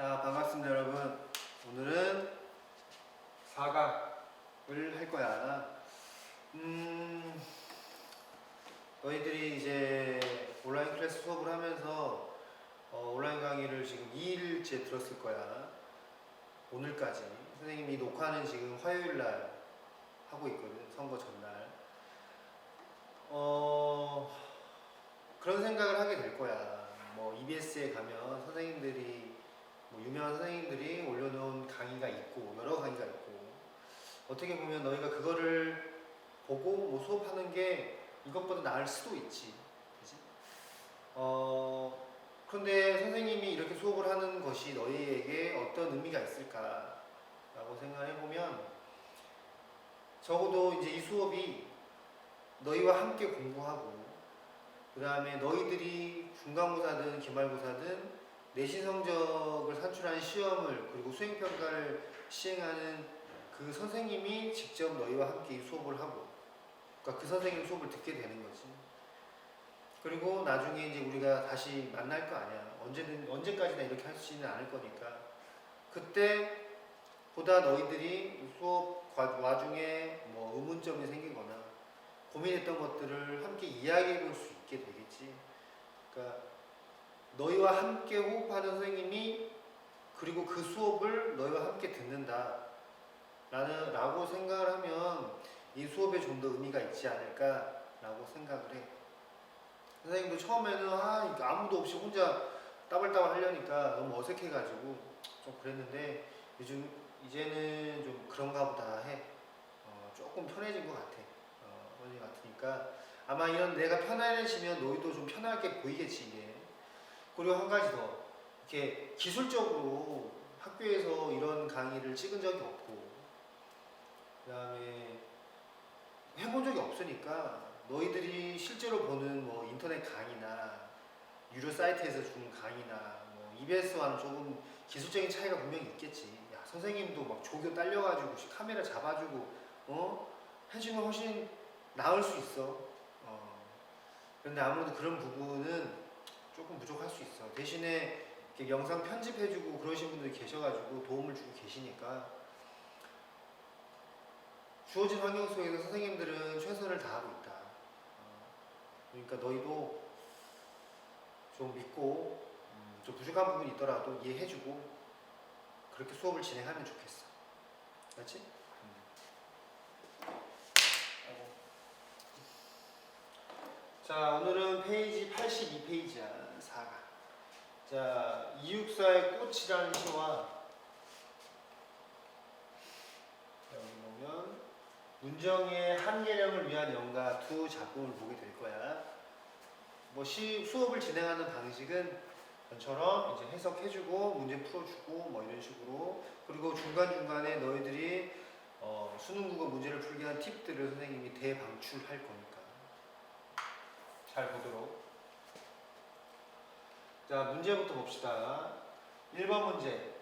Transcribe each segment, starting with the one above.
자, 반갑습니다, 여러분. 오늘은 사각을 할 거야. 너희들이 이제 온라인 클래스 수업을 하면서 온라인 강의를 지금 2일째 들었을 거야. 오늘까지. 선생님이 녹화는 지금 화요일 날 하고 있거든. 선거 전날. 그런 생각을 하게 될 거야. 뭐 EBS에 가면 선생님들이 유명한 선생님들이 올려놓은 강의가 있고 여러 강의가 있고 어떻게 보면 너희가 그거를 보고 뭐 수업하는 게 이것보다 나을 수도 있지, 그치? 그런데 선생님이 이렇게 수업을 하는 것이 너희에게 어떤 의미가 있을까라고 생각을 해보면 적어도 이제 이 수업이 너희와 함께 공부하고 그 다음에 너희들이 중간고사든 기말고사든 내신 성적을 산출하는 시험을 그리고 수행평가를 시행하는 그 선생님이 직접 너희와 함께 이 수업을 하고 그러니까 그 선생님 수업을 듣게 되는 거지. 그리고 나중에 이제 우리가 다시 만날 거 아니야. 언제까지나 이렇게 할 수는 않을 거니까 그때 보다 너희들이 수업 와중에 뭐 의문점이 생기거나 고민했던 것들을 함께 이야기해 볼 수 있게 되겠지. 그러니까 너희와 함께 호흡하는 선생님이 그리고 그 수업을 너희와 함께 듣는다 라고 생각을 하면 이 수업에 좀 더 의미가 있지 않을까 라고 생각을 해. 선생님도 처음에는 아무도 없이 혼자 따발따발 하려니까 너무 어색해가지고 좀 그랬는데 이제는 좀 그런가 보다 해. 조금 편해진 것 같아. 편해진 것 같으니까 아마 이런 내가 편안해지면 너희도 좀 편하게 보이겠지 이게. 그리고 한 가지 더, 이렇게 기술적으로 학교에서 이런 강의를 찍은 적이 없고, 그 다음에 해본 적이 없으니까 너희들이 실제로 보는 뭐 인터넷 강의나 유료 사이트에서 주는 강의나 뭐 EBS와는 조금 기술적인 차이가 분명히 있겠지. 야, 선생님도 막 조교 딸려가지고 카메라 잡아주고 해주면 훨씬 나을 수 있어. 그런데 아무래도 그런 부분은 조금 부족할 수 있어. 대신에 이렇게 영상 편집해주고 그러신 분들이 계셔가지고 도움을 주고 계시니까 주어진 환경 속에서 선생님들은 최선을 다하고 있다. 그러니까 너희도 좀 믿고 좀 부족한 부분이 있더라도 이해해주고 그렇게 수업을 진행하면 좋겠어. 그렇지? 자, 오늘은 페이지 82페이지야. 4가. 자, 이육사의 꽃이라는 시와 여기 보면 문정의 한계령을 위한 연가 두 작품을 보게 될 거야. 뭐 수업을 진행하는 방식은 전처럼 이제 해석해주고 문제 풀어주고 뭐 이런 식으로 그리고 중간중간에 너희들이 수능 국어 문제를 풀게 한 팁들을 선생님이 대방출할 거니까 잘 보도록. 자, 문제부터 봅시다. 1번 문제.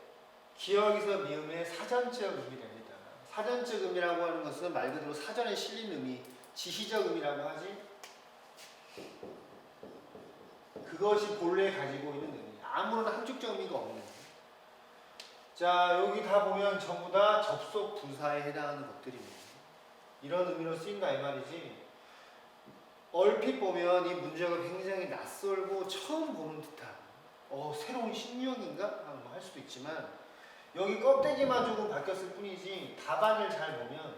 기역에서 미음의 사전적 의미를 됩니다. 사전적 의미라고 하는 것은 말 그대로 사전에 실린 의미, 지시적 의미라고 하지. 그것이 본래 가지고 있는 의미. 아무런 함축적 의미가 없는 의미. 자, 여기 다 보면 전부 다 접속 부사에 해당하는 것들입니다. 이런 의미로 쓰인다 이 말이지. 얼핏 보면 이 문제가 굉장히 낯설고 처음 보는 듯한 새로운 신유형인가? 할 수도 있지만 여기 껍데기만 조금 바뀌었을 뿐이지 답안을 잘 보면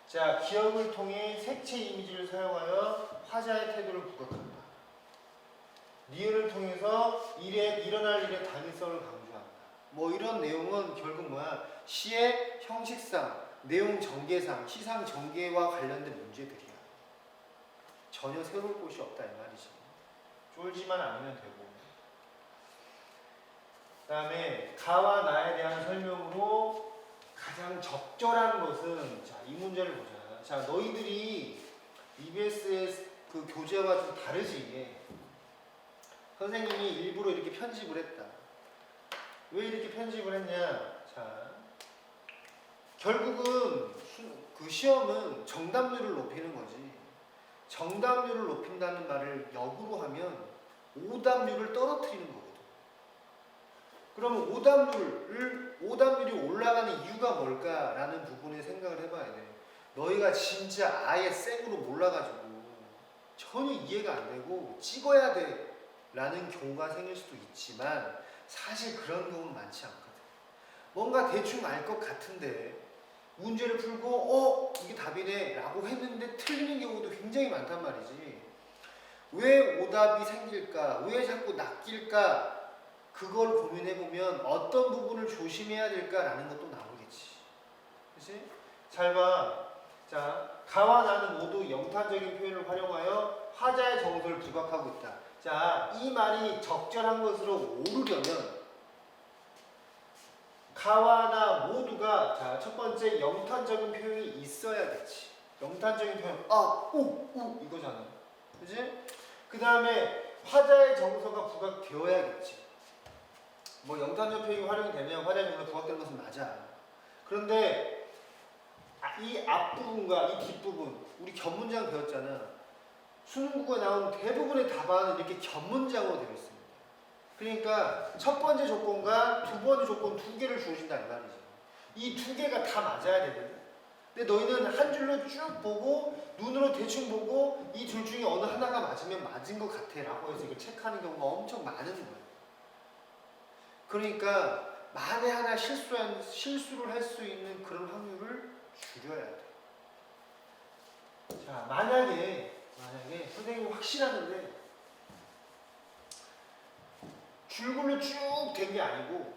자, 기억을 통해 색채 이미지를 사용하여 화자의 태도를 부각한다. 니은을 통해서 일어날 일의 당위성을 강조한다. 뭐 이런 내용은 결국 뭐야? 시의 형식상, 내용 전개상, 시상 전개와 관련된 문제들이야. 전혀 새로울 곳이 없다 이 말이지. 쫄지만 않으면 되고. 그 다음에 가와 나에 대한 설명으로 가장 적절한 것은 자, 이 문제를 보자. 자, 너희들이 EBS의 그 교재와 좀 다르지 이게. 선생님이 일부러 이렇게 편집을 했다. 왜 이렇게 편집을 했냐? 자, 결국은 그 시험은 정답률을 높이는 거지. 정답률을 높인다는 말을 역으로 하면 오답률을 떨어뜨리는 거거든. 그러면 오답률이 올라가는 이유가 뭘까라는 부분에 생각을 해봐야 돼. 너희가 진짜 아예 생으로 몰라가지고 전혀 이해가 안 되고 찍어야 돼 라는 경우가 생길 수도 있지만 사실 그런 경우는 많지 않거든. 뭔가 대충 알 것 같은데 문제를 풀고 이게 답이네 라고 했는데 틀리는 경우도 굉장히 많단 말이지. 왜 오답이 생길까? 왜 자꾸 낚일까? 그걸 고민해보면 어떤 부분을 조심해야 될까라는 것도 나오겠지. 그치? 잘 봐. 자, 가와 나는 모두 영탄적인 표현을 활용하여 화자의 정서를 부각하고 있다. 자, 이 말이 적절한 것으로 오르려면 가와 나 모두가 자, 첫 번째 영탄적인 표현이 있어야겠지. 영탄적인 표현, 이거잖아. 그치? 그 다음에 화자의 정서가 부각되어야겠지. 뭐 영탄적 표현이 활용이 되면 화자의 정서가 부각되는 것은 맞아. 그런데 이 앞부분과 이 뒷부분, 우리 견문장 배웠잖아. 수능국어에 나온 대부분의 답안은 이렇게 견문장으로 되어 있습니다. 그러니까 첫 번째 조건과 두 번째 조건 두 개를 주어진다 이 말이지. 이 두 개가 다 맞아야 되거든. 근데 너희는 한 줄로 쭉 보고 눈으로 대충 보고 이 둘 중에 어느 하나가 맞으면 맞은 것 같아 라고 해서 이걸 체크하는 경우가 엄청 많은 거예요. 그러니까 만에 하나 실수를 할 수 있는 그런 확률을 줄여야 돼. 자, 만약에 선생님이 확실하는데 줄글로 쭉 된 게 아니고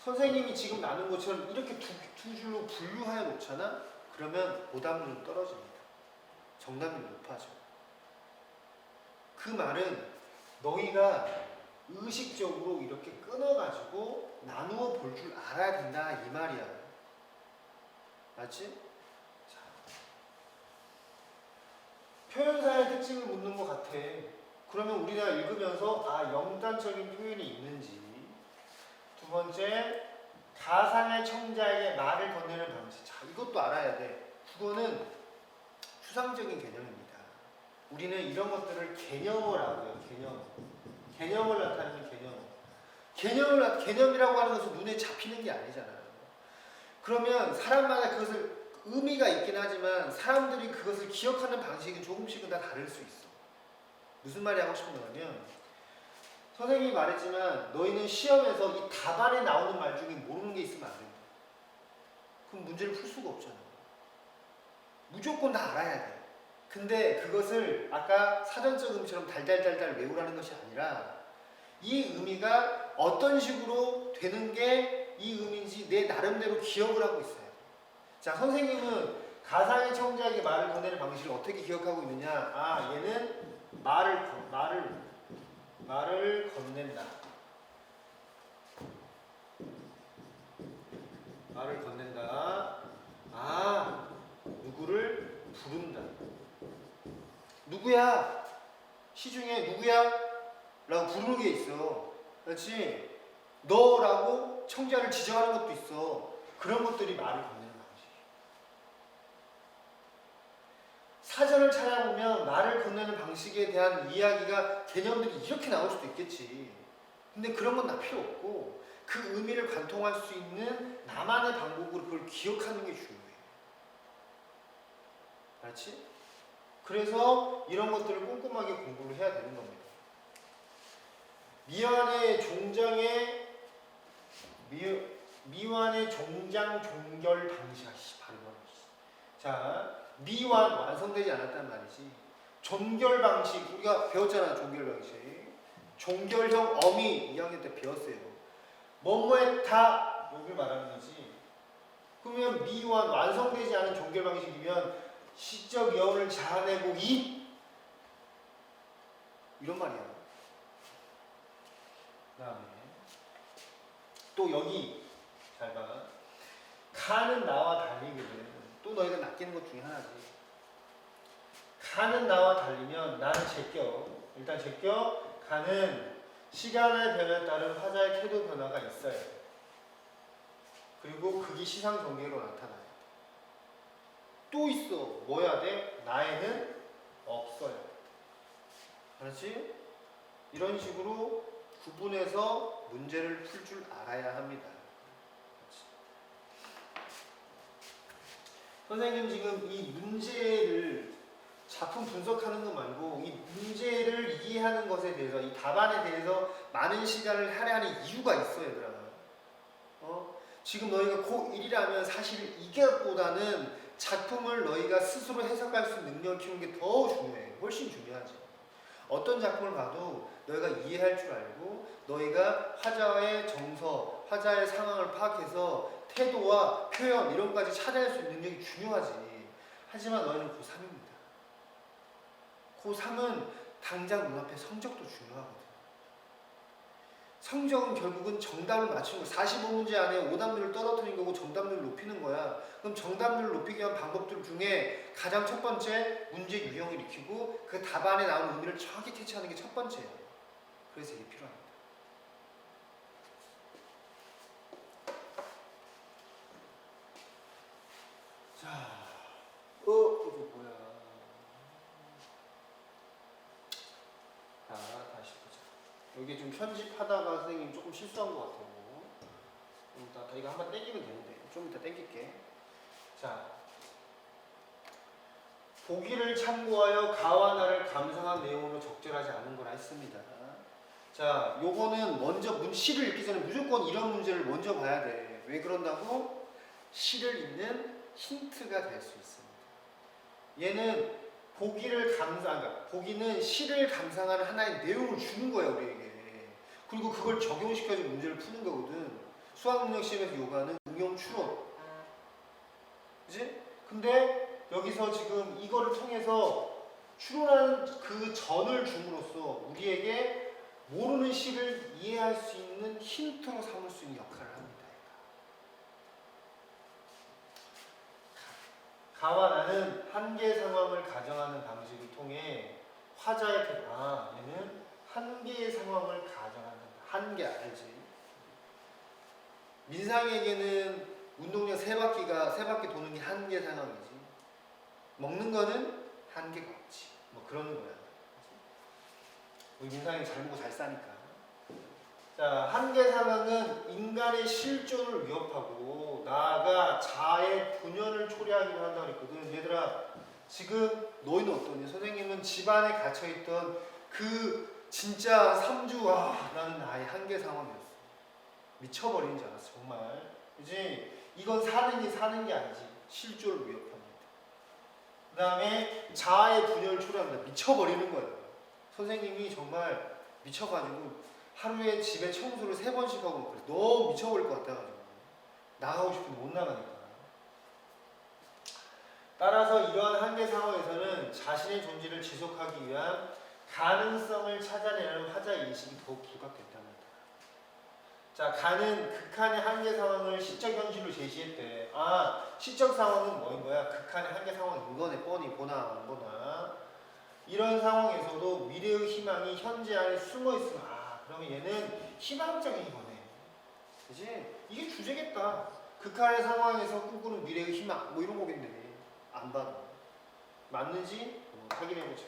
선생님이 지금 나눈 것처럼 이렇게 두 줄로 분류하여 놓잖아? 그러면 오답률은 떨어집니다. 정답률이 높아져. 그 말은 너희가 의식적으로 이렇게 끊어가지고 나누어 볼 줄 알아야 된다 이 말이야. 맞지? 자, 표현사의 특징을 묻는 것 같아. 그러면 우리가 읽으면서 영단적인 표현이 있는지. 두 번째, 가상의 청자에게 말을 건네는 방식. 자, 이것도 알아야 돼. 국어는 추상적인 개념입니다. 우리는 이런 것들을 개념어라고 해요. 개념을 나타내는 개념이라고 하는 것은 눈에 잡히는 게 아니잖아요. 그러면 사람마다 그것을 의미가 있긴 하지만 사람들이 그것을 기억하는 방식이 조금씩은 다 다를 수 있어. 무슨 말이 하고 싶은 거냐면 선생님이 말했지만 너희는 시험에서 이 답안에 나오는 말 중에 모르는 게 있으면 안 된다. 그럼 문제를 풀 수가 없잖아. 무조건 다 알아야 돼. 근데 그것을 아까 사전적 의미처럼 달달달달 외우라는 것이 아니라 이 의미가 어떤 식으로 되는 게 이 의미인지 내 나름대로 기억을 하고 있어요. 자, 선생님은 가상의 청자에게 말을 건네는 방식을 어떻게 기억하고 있느냐? 얘는 말을 건넨다. 말을 건넨다. 누구를 부른다. 누구야? 시중에 누구야? 라고 부르는 게 있어. 그렇지? 너라고 청자를 지정하는 것도 있어. 그런 것들이 말을 건네는 방식이에요. 사전을 찾아보면 말을 건네는 방식에 대한 이야기가 개념들이 이렇게 나올 수도 있겠지. 근데 그런 건 다 필요 없고 그 의미를 관통할 수 있는 나만의 방법으로 그걸 기억하는 게 중요해. 알았지? 그래서 이런 것들을 꼼꼼하게 공부를 해야 되는 겁니다. 미완의 종장 종결 방식. 자, 미완 완성되지 않았단 말이지. 종결 방식 우리가 배웠잖아. 종결 방식. 종결형 어미 2학년 때 배웠어요. 뭐뭐에 다 여기를 말하는 거지. 그러면 미완 완성되지 않은 종결 방식이면 시적 여운을 자아내고 이런 말이야. 그 다음에 또 여기 잘 봐. 가는 나와 달리거든. 또 너희가 낚이는 것 중에 하나지. 가는 나와 달리면 나는 제껴. 일단 제껴. 가는 시간의 변화에 따른 화자의 태도 변화가 있어요. 그리고 그게 시상 전개로 나타나요. 또 있어. 뭐야 돼? 나에는 없어요. 그렇지? 이런 식으로 구분해서 문제를 풀 줄 알아야 합니다. 선생님 지금 이 문제를 작품 분석하는 거 말고 이 문제를 이해하는 것에 대해서 이 답안에 대해서 많은 시간을 할애하는 이유가 있어요, 얘들아. 지금 너희가 고1이라면 사실 이것보다는 작품을 너희가 스스로 해석할 수 있는 능력을 키우는 게 더 중요해. 훨씬 중요하지. 어떤 작품을 봐도 너희가 이해할 줄 알고 너희가 화자의 정서, 화자의 상황을 파악해서 태도와 표현 이런 것까지 찾아낼 수 있는 능력이 중요하지. 하지만 너희는 고3입니다. 고3은 당장 눈앞에 성적도 중요하거든. 성적은 결국은 정답을 맞추는 거. 45문제 안에 오답률을 떨어뜨리는 거고 정답률을 높이는 거야. 그럼 정답률을 높이기 위한 방법들 중에 가장 첫 번째 문제 유형을 익히고 그 답안에 나오는 의미를 정확히 캐치하는 게 첫 번째예요. 그래서 이게 필요합니다. 자, 이거 뭐야? 자, 다시 보자. 여기 좀 편집하다가 선생님 조금 실수한 것 같아요. 이거 한번 땡기면 되는데 좀 이따 땡길게. 자, 보기를 참고하여 가와 나를 감상한 내용으로 적절하지 않은 거라 했습니다. 자, 요거는 먼저 시를 읽기 전에 무조건 이런 문제를 먼저 봐야 돼. 왜 그런다고? 시를 읽는 힌트가 될 수 있습니다. 얘는 보기는 시를 감상하는 하나의 내용을 주는 거야, 우리에게. 그리고 그걸 적용시켜서 문제를 푸는 거거든. 수학능력 시험에서 요구하는 응용 추론. 그지? 근데 여기서 지금 이거를 통해서 추론하는 그 전을 줌으로써 우리에게 모르는 시를 이해할 수 있는 힌트로 삼을 수 있는 역할을 합니다. 가와 나는 한계 상황을 가정하는 방식을 통해 화자의 얘는 한계의 상황을 가정한다. 한계 알지? 민상에게는 운동장 세 바퀴 도는 게 한계 상황이지. 먹는 거는 한계가 없지. 뭐 그런 거야. 우리 민상이 잘 먹고 잘 싸니까. 자, 한계 상황은 인간의 실존을 위협하고 나아가 자아의 분열을 초래하기도 한다고 그랬거든. 얘들아, 지금 너희는 어떠니? 선생님은 집안에 갇혀있던 그 진짜 3주와 나는 나의 한계 상황이었어. 미쳐버리는 줄 알았어, 정말. 그지? 이건 사는 게 아니지. 실존을 위협합니다. 그 다음에 자아의 분열을 초래합니다. 미쳐버리는 거예요. 선생님이 정말 미쳐가지고 하루에 집에 청소를 3번씩 하고 그래. 너무 미쳐버릴 것 같아가지고 나가고 싶은데 못 나가니까. 따라서 이러한 한계 상황에서는 자신의 존재를 지속하기 위한 가능성을 찾아내는 화자 인식이 더욱 부각된답니다. 자, 가는 극한의 한계 상황을 시적 현실로 제시했대. 시적 상황은 뭐인 거야? 극한의 한계 상황인 거네. 뻔히 보나 안 보나. 이런 상황에서도 미래의 희망이 현재 안에 숨어 있으면 그러면 얘는 희망적인 거네. 그치? 이게 주제겠다. 극한의 상황에서 꿈꾸는 미래의 희망 뭐 이런 거겠네. 안 봐도 맞는지 확인해보자.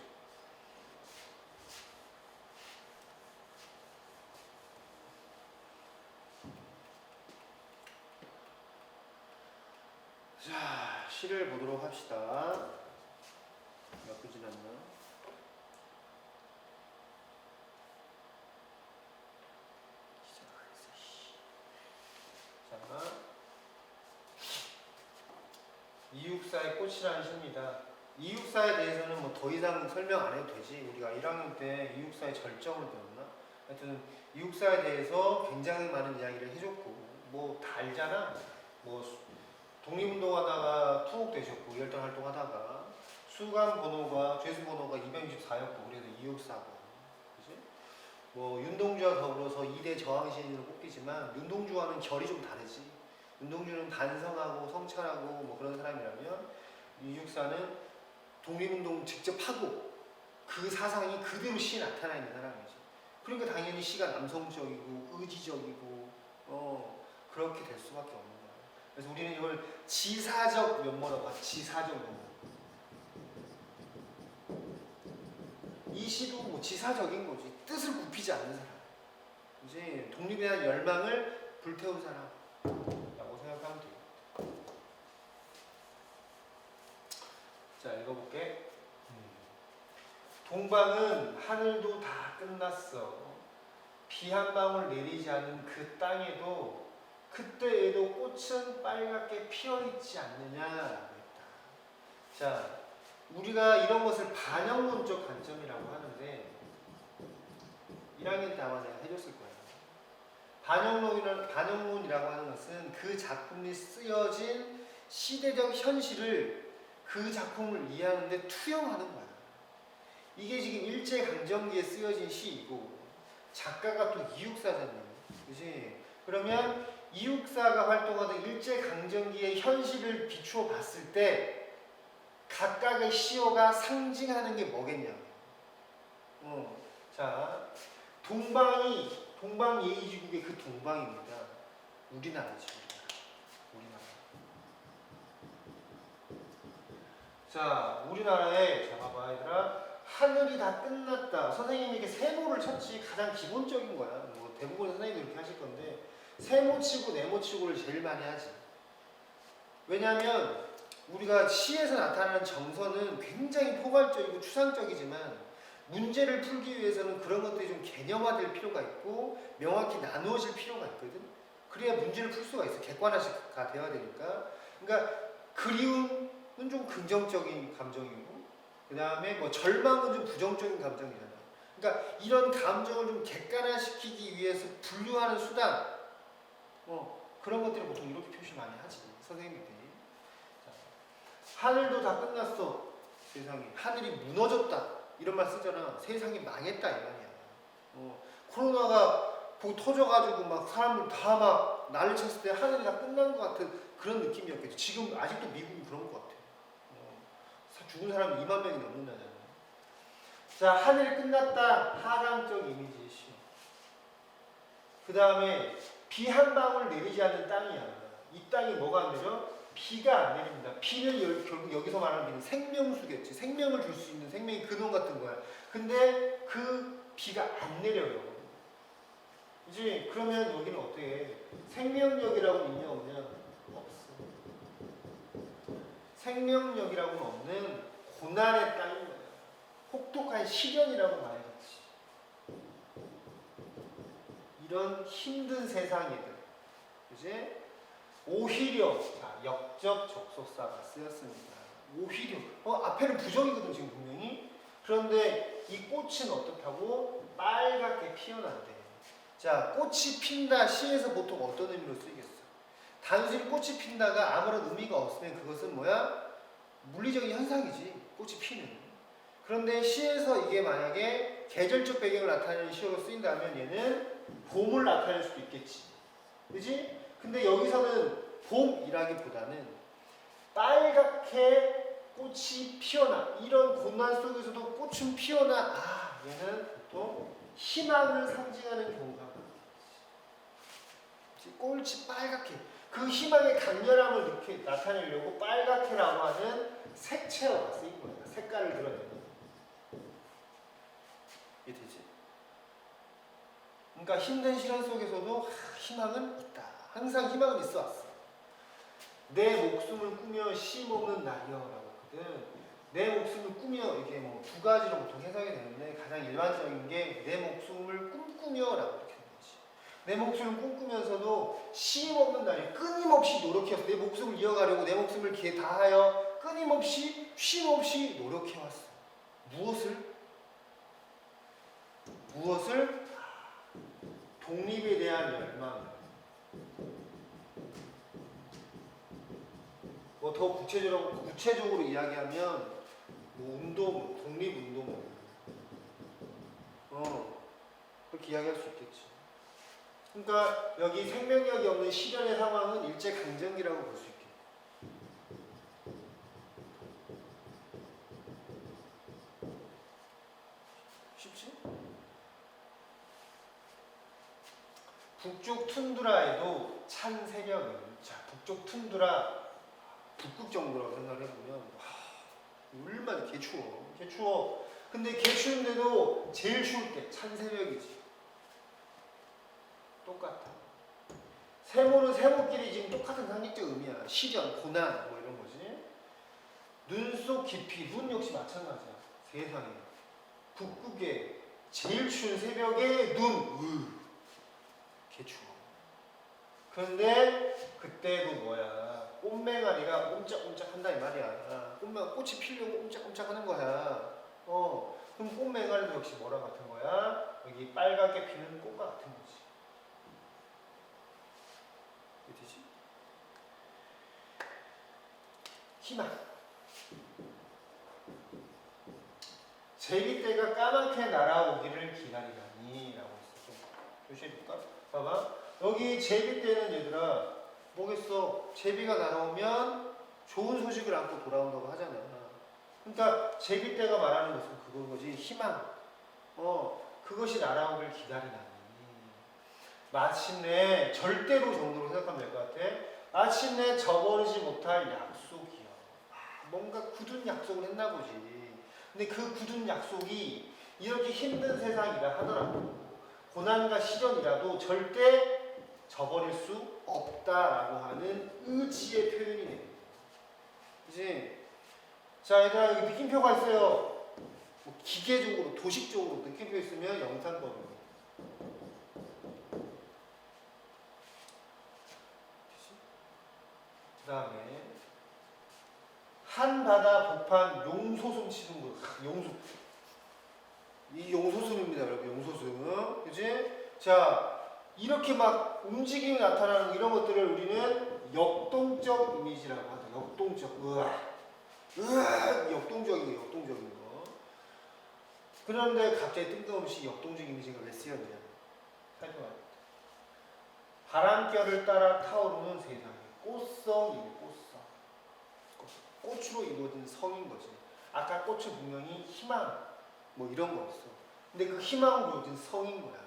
자, 시를 보도록 합시다. 몇 분 지났나? 자, 이육사의 꽃이라는 시입니다. 이육사에 대해서는 뭐 더 이상 설명 안 해도 되지. 우리가 1학년 때 이육사의 절정을 배웠나? 하여튼 이육사에 대해서 굉장히 많은 이야기를 해줬고 뭐 다 알잖아. 뭐 독립운동하다가 투옥되셨고 열등 활동하다가 수감 번호가 죄수 번호가 264였고 그래서 이육사고, 그지? 뭐 윤동주와 더불어서 2대 저항시인으로 꼽히지만 윤동주와는 결이 좀 다르지. 윤동주는 반성하고 성찰하고 뭐 그런 사람이라면 이육사는 독립운동 직접 하고 그 사상이 그대로 시에 나타나 있는 사람이지. 그러니까 당연히 시가 남성적이고 의지적이고 그렇게 될 수밖에 없는 거야. 그래서 우리는 이걸 지사적 면모라고 하지. 지사적 면모. 이 시도 뭐 지사적인 거지. 뜻을 굽히지 않는 사람. 이제 독립에 대한 열망을 불태운 사람라고 생각하면 돼요. 자, 읽어볼게. 동방은 하늘도 다 끝났어. 비 한 방울 내리지 않은 그 땅에도 그때에도 꽃은 빨갛게 피어있지 않느냐라고 했다. 자, 우리가 이런 것을 반영론적 관점이라고 하는데 1학년 때 아마 내가 해줬을 거예요. 반영론이라고 하는 것은 그 작품이 쓰여진 시대적 현실을 그 작품을 이해하는데 투영하는 거야. 이게 지금 일제강점기에 쓰여진 시이고 작가가 또 이육사잖아요. 그치? 그러면 이육사가 활동하던 일제강점기의 현실을 비추어 봤을 때 각각의 시어가 상징하는 게 뭐겠냐고. 자, 동방예의지국의 그 동방입니다. 우리나라지, 우리나라. 자, 우리나라에, 자, 봐봐, 얘들아. 하늘이 다 끝났다. 선생님이 이렇게 세모를 쳤지. 가장 기본적인 거야. 뭐 대부분 선생님도 이렇게 하실 건데 세모치고 네모치고를 제일 많이 하지. 왜냐하면 우리가 시에서 나타나는 정서는 굉장히 포괄적이고 추상적이지만 문제를 풀기 위해서는 그런 것들이 좀 개념화될 필요가 있고 명확히 나누어질 필요가 있거든. 그래야 문제를 풀 수가 있어. 객관화가 되어야 되니까. 그러니까 그리움은 좀 긍정적인 감정이고 그 다음에 뭐 절망은 좀 부정적인 감정이잖아. 그러니까 이런 감정을 좀 객관화시키기 위해서 분류하는 수단, 그런 것들을 보통 이렇게 표시 많이 하지 선생님들이. 자, 하늘도 다 끝났어. 세상에 하늘이 무너졌다 이런 말 쓰잖아. 세상이 망했다 이 말이야. 코로나가 터져가지고 막 사람들 다 막 난리 쳤을 때 하늘이 다 끝난 것 같은 그런 느낌이었겠지. 지금 아직도 미국은 그런 것 같아. 죽은 사람이 2만 명이 넘는다잖아요. 자, 하늘이 끝났다. 하강적 이미지의 시. 그 다음에 비 한 방울 내리지 않는 땅이야. 이 땅이 뭐가 안 내려? 비가 안 내립니다. 비는 결국 여기서 말하는 비는 생명수겠지. 생명을 줄 수 있는 생명의 근원 같은 거야. 근데 그 비가 안 내려요. 이제 그러면 여기는 어떻게 해? 생명력이라고 있냐 없냐? 없어. 생명력이라고는 없는 고난의 땅인 거야. 혹독한 시련이라고 말해야지. 이런 힘든 세상이들. 그지? 오히려, 자, 역적 접속사가 쓰였습니다. 오히려. 앞에는 부정이거든, 지금 분명히. 그런데 이 꽃은 어떻다고? 빨갛게 피어난대. 자, 꽃이 핀다. 시에서 보통 어떤 의미로 쓰이겠어? 단순히 꽃이 핀다가 아무런 의미가 없으면 그것은 뭐야? 물리적인 현상이지. 꽃이 피는. 그런데 시에서 이게 만약에 계절적 배경을 나타내는 시어로 쓰인다면 얘는 봄을 나타낼 수도 있겠지. 그지? 근데 여기서는 봄이라기보다는 빨갛게 꽃이 피어나. 이런 고난 속에서도 꽃은 피어나. 아, 얘는 보통 희망을 상징하는 경우가 많아. 꽃이 빨갛게. 그 희망의 강렬함을 이렇게 나타내려고 빨갛게라고 하는 색채어가 쓰인 거야. 색깔을 드러내는. 이게 되지? 그러니까 힘든 시련 속에서도 희망은 있다. 항상 희망은 있어 왔어. 내 목숨을 꾸며 씨 먹는 날이여라고 했거든. 내 목숨을 꾸며 이게 뭐 두 가지로 보통 해석이 되는데 가장 일반적인 게 내 목숨을 꿈꾸며라고 이렇게 하는 거지. 내 목숨을 꿈꾸면서도 씨 먹는 날이 끊임없이 노력해왔어. 내 목숨을 이어가려고 내 목숨을 기에 다하여 끊임없이 쉼없이 노력해왔어. 무엇을? 독립에 대한 열망. 뭐 더 구체적으로 이야기하면 뭐 운동, 독립운동. 그렇게 이야기할 수 있겠지. 그러니까 여기 생명력이 없는 시련의 상황은 일제강점기라고 볼 수 있겠다. 쉽지? 북쪽 툰드라에도 찬 세력은, 자, 북쪽 툰드라 북극 정도라고 생각을 해보면 얼마나 개추워. 근데 개추운데도 제일 추울 때 찬 새벽이지. 똑같아. 세모는 세모끼리 지금 똑같은 상징적 의미야. 시련, 고난 뭐 이런 거지. 눈 속 깊이, 눈 역시 마찬가지야. 세상에. 북극에 제일 추운 새벽에 눈, 개 추워. 그런데 그때도 뭐야? 꽃맹아리가 옴짝옴짝 한다 이 말이야. 꽃이 피려고 옴짝옴짝 하는 거야. 그럼 꽃맹아리도 역시 뭐랑 같은 거야? 여기 빨갛게 피는 꽃과 같은 거지. 어디지? 희망. 제비떼가 까맣게 날아오기를 기다리다니 라고 했어. 좀 표시해줄까? 봐봐. 여기 제비떼는 얘들아 뭐겠어? 제비가 날아오면 좋은 소식을 안고 돌아온다고 하잖아. 그러니까 제비떼가 말하는 것은 그건 거지. 희망. 그것이 날아오길 기다리다니. 마침내 절대로 정도로 생각하면 될 것 같아. 마침내 저버리지 못할 약속이요. 뭔가 굳은 약속을 했나 보지. 근데 그 굳은 약속이 이렇게 힘든 세상이라 하더라도 고난과 시련이라도 절대 저버릴 수 없다라고 하는 의지의 표현이 됩니다. 그치? 자, 얘들아, 여기 느낌표가 있어요. 뭐 기계적으로, 도식적으로 느낌표 있으면 영산법입니다. 그 다음에 한바다 복판 용소숨 치는 거. 용소. 이 용소숨입니다, 여러분. 용소숨. 그치? 자, 이렇게 막 움직임이 나타나는 이런 것들을 우리는 역동적 이미지라고 하죠. 역동적. 역동적인 거. 그런데 갑자기 뜬금없이 역동적 이미지가 왜 쓰였냐? 살펴봐야 돼. 바람결을 따라 타오르는 세상. 꽃성이네, 꽃성. 꽃으로 이루어진 성인 거지. 아까 꽃은 분명히 희망, 뭐 이런 거였어. 근데 그 희망으로 이루어진 성인 거야.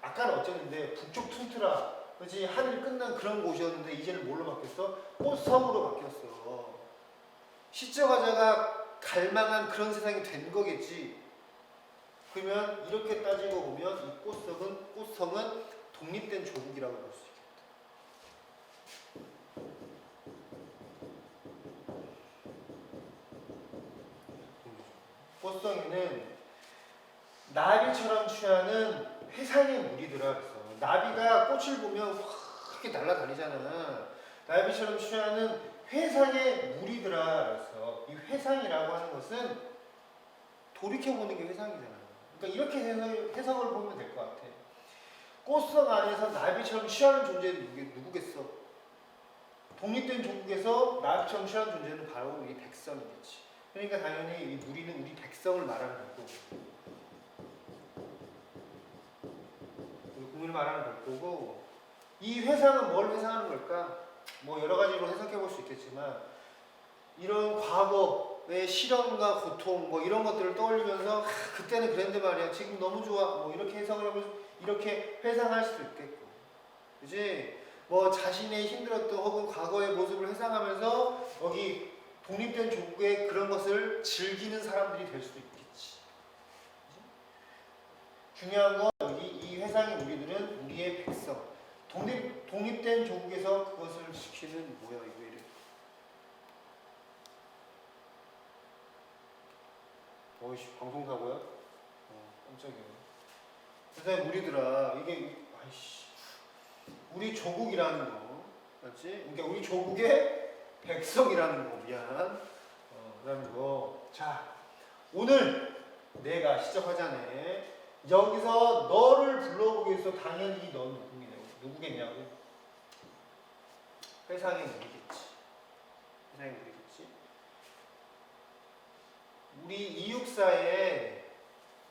아까는 어쨌는데 북쪽 툰트라, 그렇지? 하늘이 끝난 그런 곳이었는데 이제는 뭘로 바뀌었어? 꽃성으로 바뀌었어. 시적화자가 갈망한 그런 세상이 된 거겠지. 그러면 이렇게 따지고 보면 이 꽃성은 독립된 조국이라고 볼 수 있겠다. 꽃성에는 나비처럼 취하는 회상의 무리들아 그랬어. 나비가 꽃을 보면 확 이렇게 날아다니잖아. 나비처럼 취하는 회상의 무리들아 그랬어. 이 회상이라고 하는 것은 돌이켜보는 게 회상이잖아. 그러니까 이렇게 해석을 보면 될 것 같아. 꽃성 안에서 나비처럼 취하는 존재는 누구겠어? 독립된 조국에서 나비처럼 취하는 존재는 바로 우리 백성이겠지. 그러니까 당연히 이 무리는 우리 백성을 말하는 거고, 우리 국민을 말하는 거고, 이 회상은 뭘 회상하는 걸까? 뭐 여러 가지로 해석해 볼 수 있겠지만, 이런 과거의 시련과 고통, 뭐 이런 것들을 떠올리면서 그때는 그랬는데 말이야, 지금 너무 좋아, 뭐 이렇게 해석을 해볼 이렇게 회상할 수도 있겠고, 그지? 뭐 자신의 힘들었던 혹은 과거의 모습을 회상하면서 여기 독립된 조국의 그런 것을 즐기는 사람들이 될 수도 있겠지. 중요한 건 여기 이 회상의 우리들은 우리의 백성. 독립된 조국에서 그것을 지키는 뭐야 이거 이래. 어이씨 방송사고야? 깜짝이야. 그래서 우리들아 이게 아이씨 우리 조국이라는 거 맞지? 그러니까 우리 조국의 백성이라는 거 미안. 라는 거. 자 오늘 내가 시작하자네. 여기서 너를 불러보기 위해서 당연히 넌 누구겠냐고? 회상의 무리겠지. 회상의 무리겠지. 우리 이육사에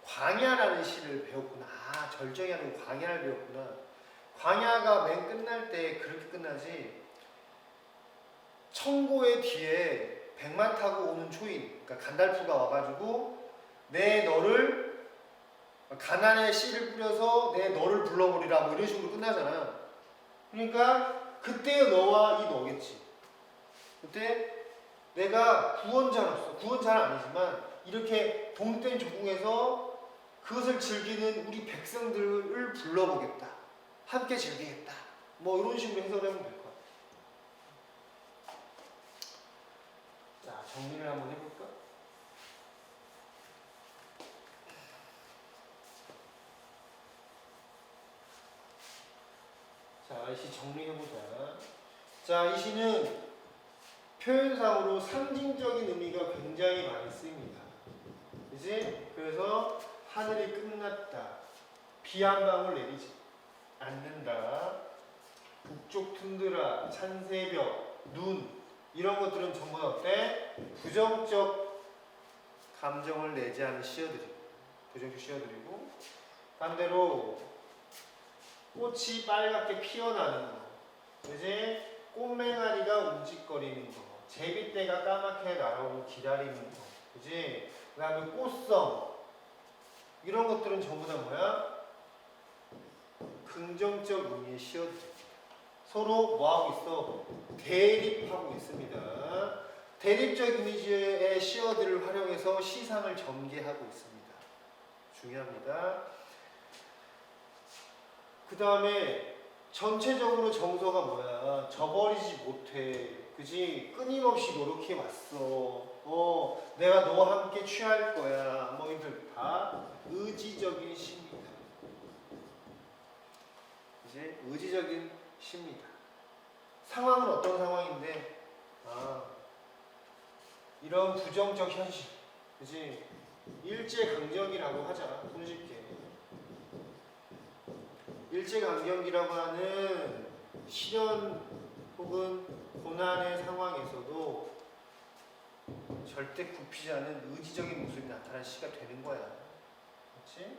광야라는 시를 배웠구나. 아, 절정이 아니고 광야를 배웠구나. 광야가 맨 끝날 때 그렇게 끝나지. 청고의 뒤에 백만 타고 오는 초인, 그러니까 간달프가 와가지고 내 너를 가난의 씨를 뿌려서 내 너를 불러버리라 뭐 이런 식으로 끝나잖아. 그러니까 그때의 너와 이 너겠지. 그때 내가 구원자로서, 구원자는 아니지만 이렇게 독립된 조국에서 그것을 즐기는 우리 백성들을 불러보겠다. 함께 즐기겠다. 뭐 이런 식으로 해석하면 될 것 같아요. 자, 정리를 한번 해볼까? 자, 이 시 정리해보자. 자, 이 시는 표현상으로 상징적인 의미가 굉장히 많이 쓰입니다. 그지? 그래서 하늘이 끝났다. 비 한 방울 내리지 않는다. 북쪽 툰드라, 찬새벽, 눈 이런 것들은 전부 다 어때? 부정적 감정을 내지 않은 시어들이고 부정적 시어들이고 반대로 꽃이 빨갛게 피어나는 거 그지? 꽃맹아리가 움직거리는 거 제비떼가 까맣게 날아오고 기다리는 거 그지? 그 다음에 꽃성 이런 것들은 전부 다 뭐야? 긍정적 의미의 시어들 서로 뭐하고 있어? 대립하고 있습니다. 대립적 이미지의 시어들을 활용해서 시상을 전개하고 있습니다. 중요합니다. 그 다음에 전체적으로 정서가 뭐야? 저버리지 못해. 그지? 끊임없이 노력해 왔어. 내가 너와 함께 취할 거야. 뭐 이들 다 의지적인 시입니다. 이제 의지적인 시입니다. 상황은 어떤 상황인데? 이런 부정적 현실, 그지? 일제강점기라고 하자, 손쉽게. 일제강점기라고 하는 시련 혹은 고난의 상황에서도 절대 굽히지 않은 의지적인 모습이 나타난 시가 되는 거야. 그렇지?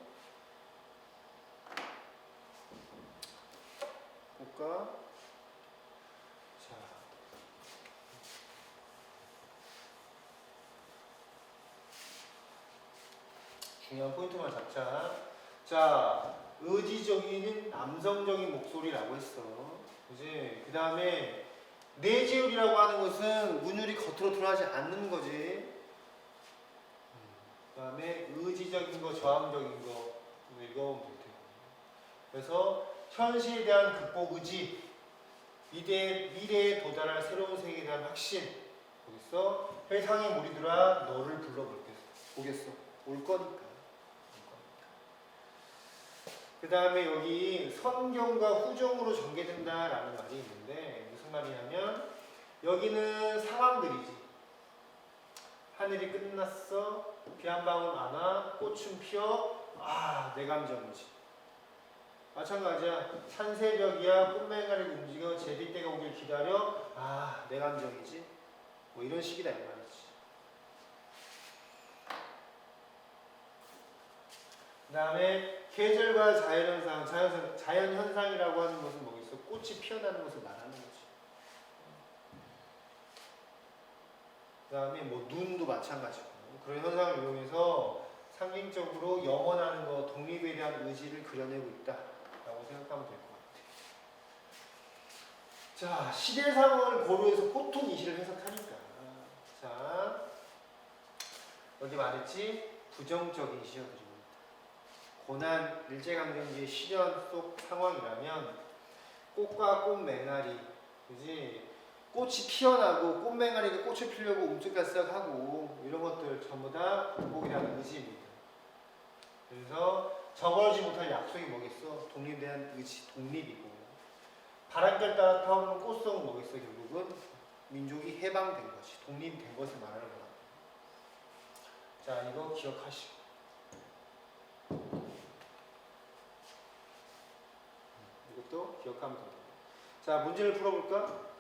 볼까? 자. 중요한 포인트만 잡자. 자, 의지적인 남성적인 목소리라고 했어. 그지? 그 다음에 내지율이라고 하는 것은 운율이 겉으로 드러나지 않는 거지. 그 다음에 의지적인 거, 저항적인 거 읽어보면 될 테고. 그래서 현실에 대한 극복 의지, 미래에 도달할 새로운 세계에 대한 확신. 거기서 회상의 무리들아 너를 불러보겠어. 올 거니까. 그 다음에 여기 선경과 후정으로 전개된다라는 말이 있는데 무슨 말이냐면 여기는 상황들이지. 하늘이 끝났어. 비 한 방울 안 와. 꽃은 피어. 내 감정이지. 마찬가지야. 찬새벽이야. 꽃맹아리가 움직여. 제비떼가 오길 기다려. 내 감정이지. 뭐 이런 식이다 이 말이지. 그 다음에 계절과 자연현상, 자연현상이라고 하는 것은 뭐겠어? 꽃이 피어나는 것을 말하는 거지. 그 다음에 뭐 눈도 마찬가지고 그런 현상을 이용해서 상징적으로 영원하는 것, 독립에 대한 의지를 그려내고 있다라고 생각하면 될 것 같아. 자, 시대 상황을 고려해서 보통 이 시를 해석하니까. 자, 여기 말했지? 부정적인 시어들입니다. 고난, 일제강점기의 시련 속 상황이라면 꽃과 꽃맹아리, 그지? 꽃이 피어나고 꽃맹아리가 꽃을 피려고 움찔가싹하고 이런 것들 전부 다 극복에 대한 의지입니다. 그래서 저버리지 못할 약속이 뭐겠어? 독립에 대한 의지, 독립이고 바람결 따라 타오르는 꽃송은 뭐겠어? 결국은 민족이 해방된 것이 독립된 것을 말하는 거야. 자, 이거 기억하시고 이것도 기억하면 됩니다. 자, 문제를 풀어볼까?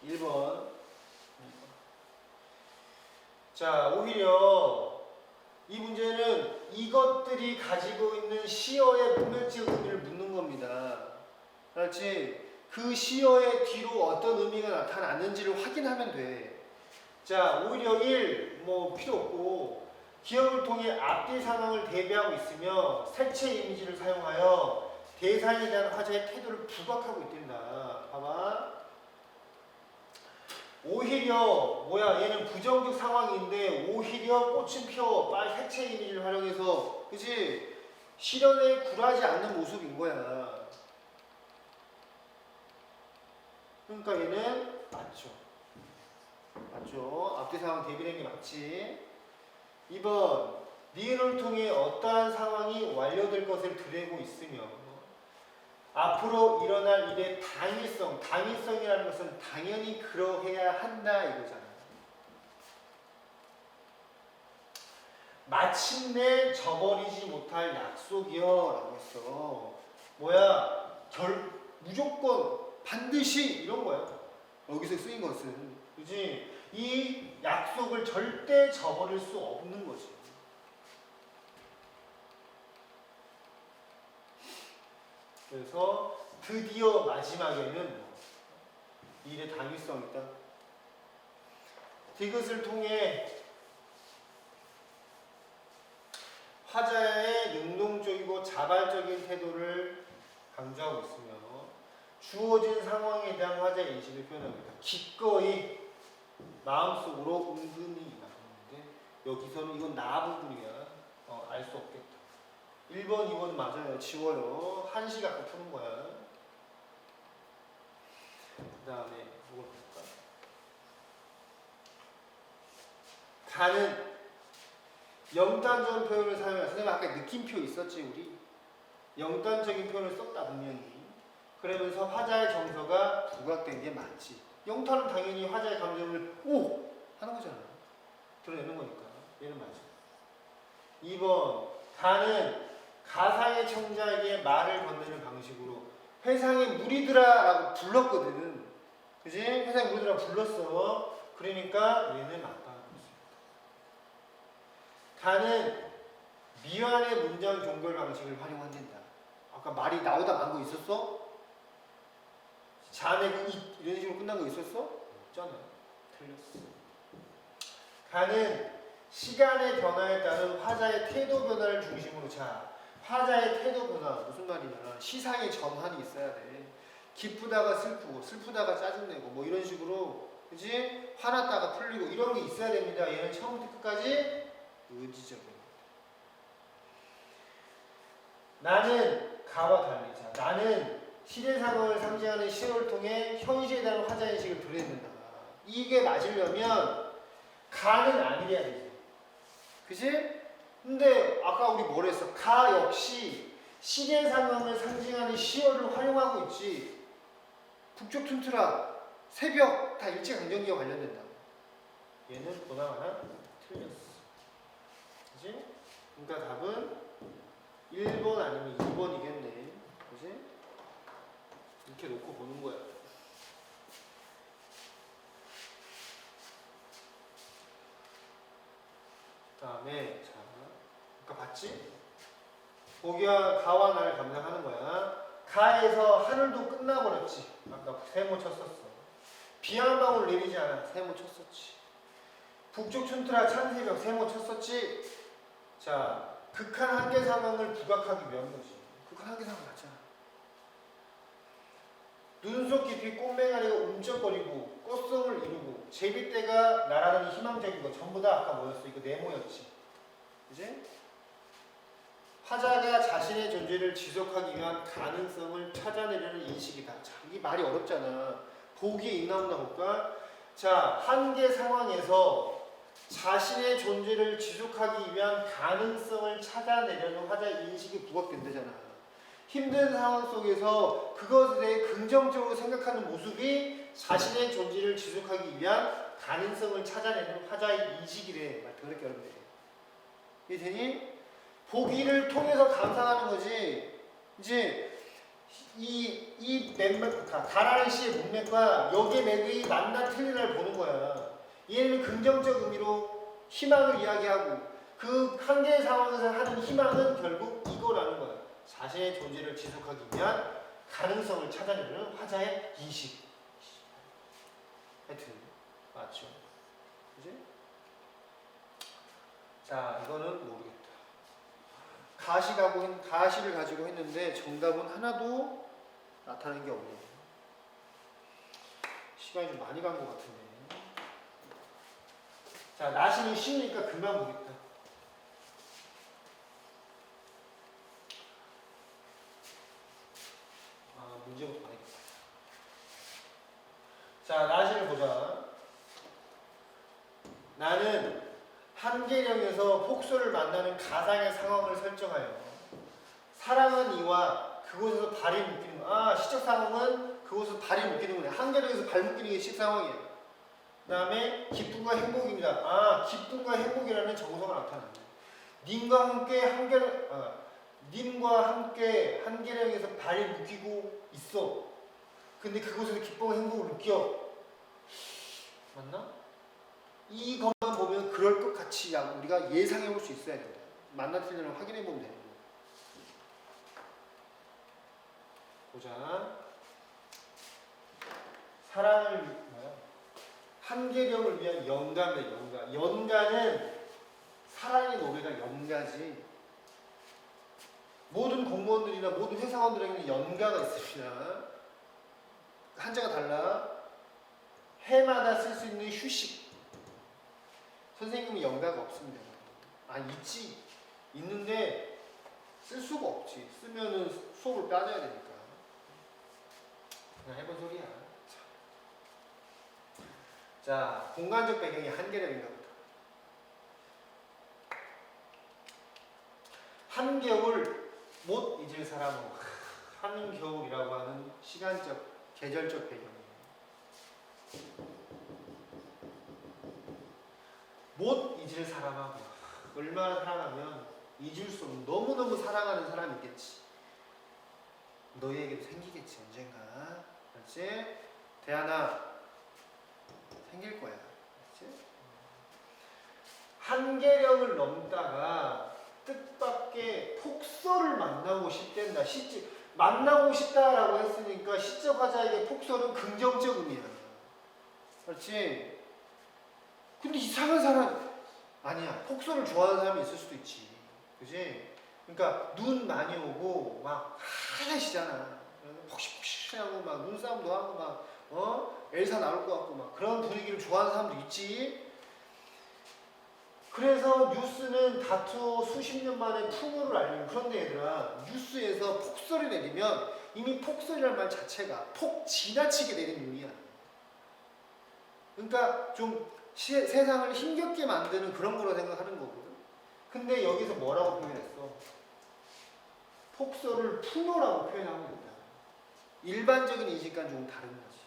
1번. 자, 오히려 이 문제는 이것들이 가지고 있는 시어의 문맥적 의미를 묻는 겁니다. 그렇지? 그 시어의 뒤로 어떤 의미가 나타났는지를 확인하면 돼. 자, 오히려 1, 뭐 필요 없고 기억을 통해 앞뒤 상황을 대비하고 있으며 색채 이미지를 사용하여 대상에 대한 화자의 태도를 부각하고 있단다. 봐봐. 오히려 얘는 부정적 상황인데 오히려 꽃은 피어 색채 이미지를 활용해서 그치? 시련에 굴하지 않는 모습인 거야. 그러니까 얘는 맞죠. 맞죠. 앞뒤 상황 대비된 게 맞지. 2번 니은을 통해 어떠한 상황이 완료될 것을 드리고 있으며 앞으로 일어날 일의 당위성, 당위성이라는 것은 당연히 그러해야 한다 이거잖아. 마침내 저버리지 못할 약속이여 라고 했어. 뭐야? 무조건 반드시 이런 거야. 여기서 쓰인 것은 그지? 이 약속을 절대 저버릴 수 없는 거지. 그래서 드디어 마지막에는 일의 당위성이다. 디귿을 통해 화자의 능동적이고 자발적인 태도를 강조하고 있으며 주어진 상황에 대한 화자의 인식을 표현합니다. 기꺼이 마음속으로 은근히 나오는데 여기서는 이건 나 부분이야. 알 수 없겠다. 1번, 2번 맞아요. 지워요. 한시 갖고 푸는 거야. 그 다음에 이걸 볼까? 가는 영단적 표현을 사용해서 선생님 아까 느낌표 있었지 우리? 영단적인 표현을 썼다 분명히. 그러면서 화자의 정서가 부각된 게 맞지. 영탄은 당연히 화자의 감정을 오! 하는 거잖아. 드러내는 거니까. 얘는 맞아. 2번 가는 가상의 청자에게 말을 건네는 방식으로 회상에 무리들아 라고 불렀거든. 그지? 회상에 무리들아 불렀어. 그러니까 얘는 맞다. 가는 미완의 문장 종결 방식을 활용한다. 아까 말이 나오다 만 거 있었어? 자네가 이런 식으로 끝난 거 있었어? 없잖아. 틀렸어. 가는 시간의 변화에 따른 화자의 태도 변화를 중심으로 자. 화자의 태도 변화 무슨 말이냐? 시상의 전환이 있어야 돼. 기쁘다가 슬프고 슬프다가 짜증내고 뭐 이런 식으로 그지? 화났다가 풀리고 이런 게 있어야 됩니다. 얘는 처음부터 끝까지 의지적인. 나는 가와 달리 자. 나는 시대 상황을 상징하는 시를 통해 현실에 대한 화자 인식을 드러낸다. 이게 맞으려면 가는 아니래야 되지. 그지? 근데 아까 우리 뭘 했어? 가 역시 시대 상황을 상징하는 시어를 활용하고 있지. 북쪽 툰트라, 새벽 다 일제강점기와 관련된다. 얘는 보나마나 틀렸어. 그지? 그러니까 답은 1번 아니면 2번이겠네. 그지? 이렇게 놓고 보는 거야. 그 다음에 자, 아까 봤지? 보기와 가와 나를 감상하는 거야. 가에서 하늘도 끝나버렸지. 아까 세모 쳤었어. 비 한 방울 내리지 않아. 세모 쳤었지. 북쪽 춘트라 찬새벽 세모 쳤었지. 자, 극한 한계 상황을 부각하기 위한 거지. 극한 한계 상황 맞잖아. 눈속 깊이 꽃맹아리가 움쩍거리고 꽃송을 이루고 제비떼가 날아다니 희망적이고 전부 다 아까 뭐였어? 이거 네모였지. 그지? 화자가 자신의 존재를 지속하기 위한 가능성을 찾아내려는 인식이다. 자, 이 말이 어렵잖아. 보기에 있나 없나 볼까? 자, 한계 상황에서 자신의 존재를 지속하기 위한 가능성을 찾아내려는 화자의 인식이 부각된다잖아. 힘든 상황 속에서 그것에 대해 긍정적으로 생각하는 모습이 자신의 존재를 지속하기 위한 가능성을 찾아내는 화자의 인식이래. 말 더럽게 어렵네. 이해되니? 보기를 통해서 감상하는 거지. 이제 이 맥락, 가라는 시의 문맥과 여기의 맥이 맞나 틀리나를 보는 거야. 얘는 긍정적 의미로 희망을 이야기하고 그 한계의 상황에서 하는 희망은 결국 이거라는 거야. 자신의 존재를 지속하기 위한 가능성을 찾아내는 화자의 인식. 하여튼 맞죠? 그지? 자, 이거는 모르겠다. 가시를 가지고 했는데 정답은 하나도 나타나는 게 없네요. 시간이 좀 많이 간 것 같은데. 자, 나시는 쉬우니까 금방 보겠다. 문제부터 봐야겠다. 자, 나시를 보자. 나는 한계령에서 폭소를 만나는 가상의 상황을 설정하여 사랑은 이와 그곳에서 발이 묶이는 거. 아, 시적 상황은 그곳에서 발이 묶이는 거네. 한계령에서 발 묶이는 게 시적 상황이에요. 그 다음에 기쁨과 행복입니다. 아, 기쁨과 행복이라는 정서가 나타납니다. 님과 함께 한계령에서 발이 묶이고 있어. 근데 그곳에서 기쁨과 행복을 느껴. 맞나? 이것만 보면 그럴 것 같이 우리가 예상해 볼 수 있어야 된다. 맞나 틀리나 확인해 보면 되는 거야. 보자. 사랑을 뭐야? 한계령을 위한 연가입니다. 연가. 연가는 사랑의 노래가 연가지. 모든 공무원들이나 모든 회사원들에게는 연가가 있습니다. 한자가 달라. 해마다 쓸 수 있는 휴식. 선생님은 연가가 없습니다. 아, 있지. 있는데 쓸 수가 없지. 쓰면은 수업을 빠져야 되니까. 그냥 해본 소리야. 자, 공간적 배경이 한계령인가 보다. 한겨울 못 잊을 사람은 한겨울이라고 하는 시간적, 계절적 배경이에요. 못 잊을 사람하고 얼마나 사랑하면 잊을 수 없는 너무너무 사랑하는 사람이 있겠지. 너희에게도 생기겠지 언젠가. 그렇지? 대하나 생길 거야. 그렇지? 한계령을 넘다가 뜻밖의 폭소를 만나고 싶댄다. 만나고 싶다라고 했으니까 시적 화자에게 폭소는 긍정적 의미야. 그렇지? 근데 이상한 사람 아니야. 폭소를 좋아하는 사람이 있을 수도 있지. 그지? 그러니까 눈 많이 오고 막 하얘시잖아. 폭신폭신하고 막 눈싸움도 하고 막 엘사 나올 것 같고 막 그런 분위기를 좋아하는 사람도 있지. 그래서 뉴스는 다투어 수십 년 만에 풍요를 알리는. 그런데 얘들아, 뉴스에서 폭소를 내리면 이미 폭소리라는 말 자체가 폭 지나치게 내리는 의미야. 그러니까 좀 세상을 힘겹게 만드는 그런 거로 생각하는 거거든. 근데 여기서 뭐라고 표현했어? 폭소를 풍요라고 표현하고 있다. 일반적인 인식과는 조금 다른 거지.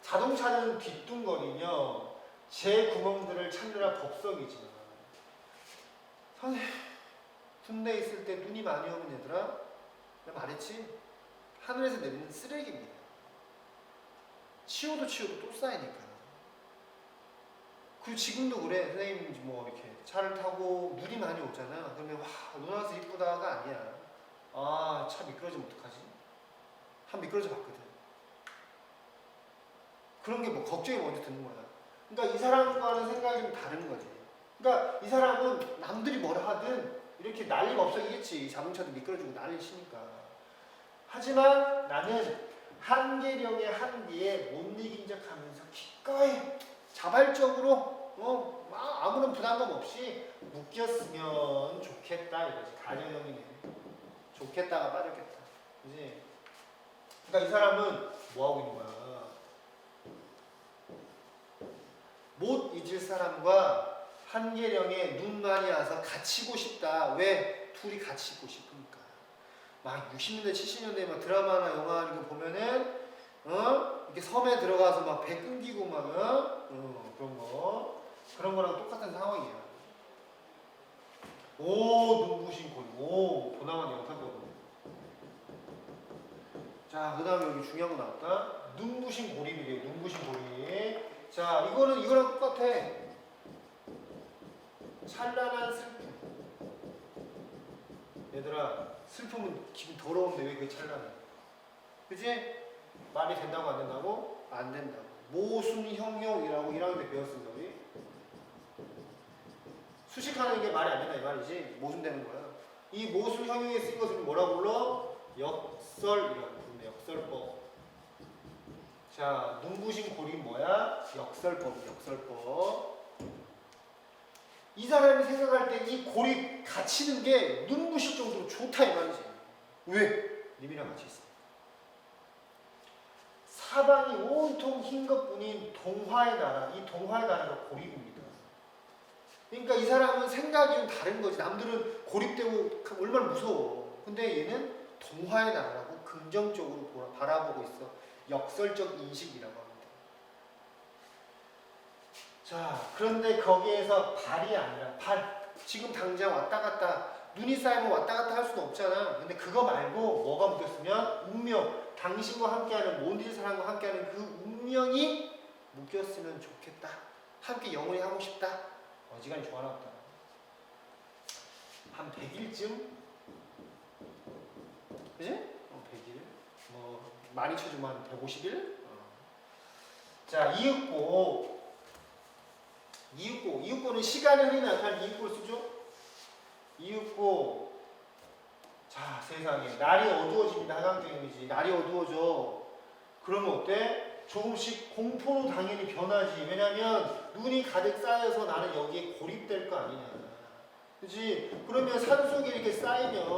자동차는 뒤뚱거리며 제 구멍들을 찾느라 법석이지만 선생님, 군대에 있을 때 눈이 많이 오면 얘들아, 내가 말했지? 하늘에서 내리는 쓰레기입니다. 치워도 또 쌓이니까. 그리고 지금도 그래. 선생님 뭐 이렇게 차를 타고 눈이 많이 오잖아. 그러면 와, 눈 와서 이쁘다가 아니야. 아, 차 미끄러지면 어떡하지? 한 미끄러져 봤거든. 그런 게 뭐 걱정이 먼저 드는 거야. 그러니까 이 사람과는 생각이 좀 다른 거지. 그러니까 이 사람은 남들이 뭐라 하든 이렇게 난리가 없어지겠지. 자동차도 미끄러지고 난리 치니까. 하지만 나는 한계령의 한계에 못 이긴 척 하면서 기꺼이 자발적으로 아무런 부담감 없이 묶였으면 좋겠다 이거지. 가정형이네. 좋겠다가 빠졌겠다. 그지? 그러니까 이 사람은 뭐 하고 있는 거야? 못 잊을 사람과 한계령에 눈 많이 와서 갇히고 싶다. 왜? 둘이 같이 있고 싶으니까. 막 60년대, 70년대 막 드라마나 영화 이런 거 보면은 이렇게 섬에 들어가서 막 배 끊기고 막 그런 거랑 똑같은 상황이야. 오, 눈부신 고리. 오, 보나마나 영탁거든. 자, 그 다음에 여기 중요한 거 나왔다. 눈부신 고리이래요. 눈부신 고리. 자, 이거랑 똑같아. 찬란한 슬픔. 얘들아, 슬픔은 기분 더러운데 왜 그게 찬란해? 그치? 말이 된다고 안 된다고? 안 된다고. 모순형용이라고 1학년 때 배웠습니다, 우리. 수식하는 게 말이 안 된다 이 말이지. 모순되는 거야. 이 모순형용에 쓰인 것을 뭐라고 불러? 역설이라고 부른다. 역설법. 자, 눈부신 고리 뭐야? 역설법. 이 사람이 생각할 때 이 고리 갇히는 게 눈부실 정도로 좋다 이 말이지. 왜? 님이랑 같이 있어. 사방이 온통 흰 것뿐인 동화의 나라, 이 동화의 나라가 고립입니다. 그러니까 이 사람은 생각이 좀 다른 거지. 남들은 고립되고 얼마나 무서워. 근데 얘는 동화의 나라라고 긍정적으로 바라보고 있어. 역설적 인식이라고 합니다. 자, 그런데 거기에서 발이 아니라 지금 당장 왔다 갔다 눈이 쌓이면 왔다 갔다 할 수는 없잖아. 근데 그거 말고 뭐가 묶였으면 운명, 당신과 함께하는 모든 사람과 함께하는 그 운명이 묶였으면 좋겠다. 함께 영원히 하고 싶다. 어지간히 좋아하나보다. 한 100일쯤? 그지? 100일. 뭐 많이 쳐주면 한 150일? 자, 이윽고는 시간의 흐름이 나타난 이윽고를 쓰죠? 이윽고, 자, 세상에 날이 어두워집니다. 하강경이지. 날이 어두워져. 그러면 어때? 조금씩 공포로 당연히 변하지. 왜냐면 눈이 가득 쌓여서 나는 여기에 고립될 거 아니냐. 그치? 그러면 산속에 이렇게 쌓이면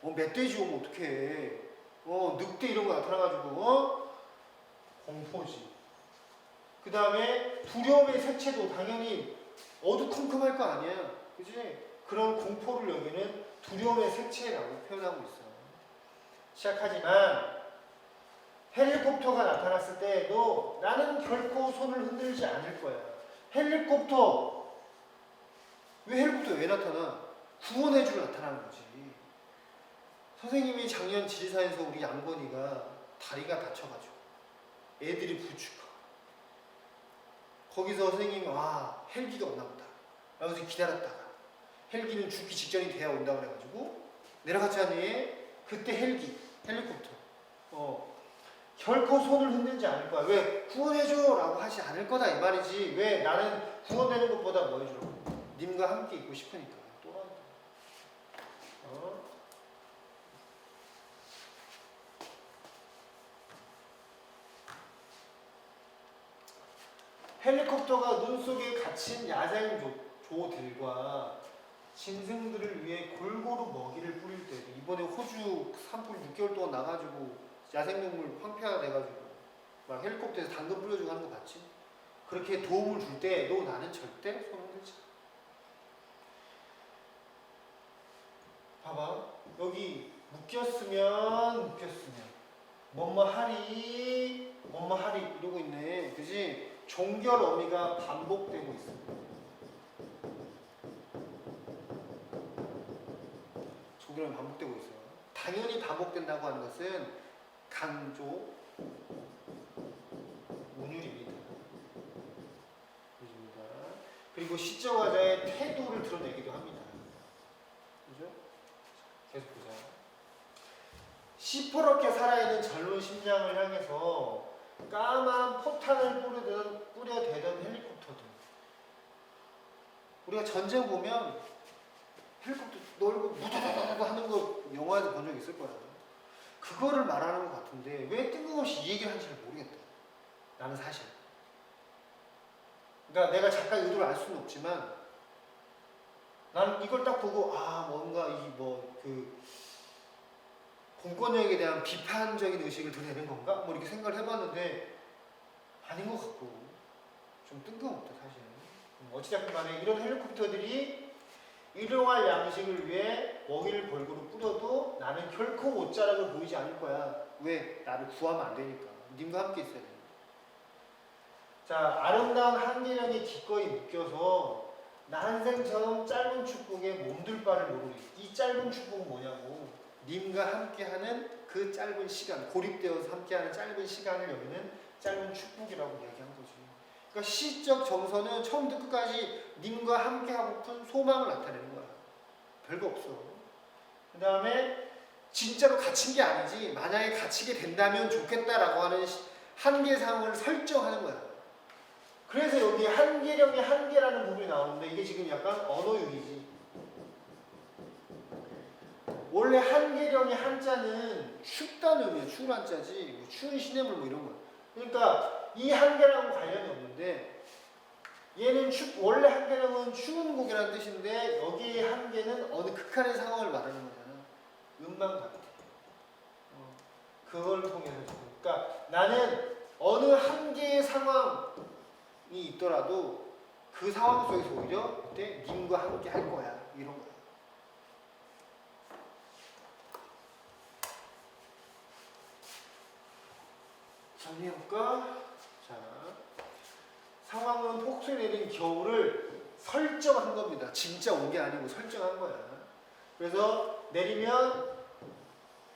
멧돼지 오면 어떡해. 늑대 이런 거 나타나가지고 공포지. 그 다음에 두려움의 색채도 당연히 어두컴컴할 거 아니야. 그치? 그런 공포를 여기는 두려움의 색채라고 표현하고 있어. 시작하지만 헬리콥터가 나타났을 때도 나는 결코 손을 흔들지 않을 거야. 헬리콥터 왜 나타나? 구원해주러 나타나는 거지. 선생님이 작년 지리산에서 우리 양건이가 다리가 다쳐가지고 애들이 부축하. 거기서 선생님이 헬기가 없나 보다. 그래서 기다렸다가 헬기는 죽기 직전이 돼야 온다고 그래가지고 내려갔잖니. 그때 헬리콥터. 결코 손을 흔들지 않을 거야. 왜? 구원해줘! 라고 하지 않을 거다 이 말이지. 왜? 나는 구원되는 것보다 뭐 해주라고? 님과 함께 있고 싶으니까. 또 헬리콥터가 눈 속에 갇힌 야생조들과 짐승들을 위해 골고루 먹이를 뿌릴 때, 이번에 호주 산불 6개월 동안 나가지고 야생동물 황폐화가 돼가지고 막 헬리콥터에서 당근 뿌려주고 하는 거 봤지? 그렇게 도움을 줄 때 너 나는 절대 손 흔들지 않아. 봐봐, 여기 묶였으면 뭐뭐하리 이러고 있네. 그지? 종결 어미가 반복되고 있어. 종결 어미 반복되고 있어. 당연히 반복된다고 하는 것은 강조 운율입니다. 그리고 시적 화자의 태도를 드러내기도 합니다. 그죠? 계속 보자. 시퍼렇게 살아있는 젊은 심장을 향해서 까만 포탄을 뿌려대던 헬리콥터들. 우리가 전쟁 보면 헬리콥터 놀고 무다다다다 하는 거 영화에서 본 적 있을 거야. 그거를 말하는 것 같은데 왜 뜬금없이 이 얘기를 하는지 잘 모르겠다. 나는 사실. 그러니까 내가 작가의 의도를 알 수는 없지만 나는 이걸 딱 보고 뭔가 공권력에 대한 비판적인 의식을 드러내는 건가? 뭐 이렇게 생각을 해봤는데 아닌 것 같고 좀 뜬금없다 사실은. 어찌됐든 간에 이런 헬리콥터들이 일용할 양식을 위해 먹이를 골고루 뿌려도 나는 결코 옷자락을 보이지 않을 거야. 왜? 나를 구하면 안 되니까. 님과 함께 있어야 돼. 자, 아름다운 한계령이 기꺼이 묶여서 난생처럼 짧은 축복에 몸둘 바를 모르니 이 짧은 축복은 뭐냐고. 님과 함께하는 그 짧은 시간, 고립되어서 함께하는 짧은 시간을 여기는 짧은 축복이라고 얘기한 거지. 그러니까 시적 정서는 처음부터 끝까지 님과 함께하고픈 소망을 나타내는 거야. 별거 없어. 그 다음에 진짜로 갇힌 게 아니지. 만약에 갇히게 된다면 좋겠다라고 하는 한계상을 설정하는 거야. 그래서 여기 한계령의 한계라는 부분이 나오는데 이게 지금 약간 언어유기지. 원래 한계령의 한자는 춥다는 의미야. 추울 한자지. 추운 시냇물 뭐 이런 거야. 그러니까 이 한계랑은 관련이 없는데 얘는 원래 한계령은 추운 곡이라는 뜻인데 여기의 한계는 어느 극한의 상황을 말하는 거잖아. 음반 같아. 그걸 통해서 그러니까 나는 어느 한 개의 상황이 있더라도 그 상황 속에서 오히려 그때 님과 함께 할 거야. 이런 거야. 정리해볼까? 자, 상황은 폭설 내린 겨울을 설정한 겁니다. 진짜 온 게 아니고 설정한 거야. 그래서 내리면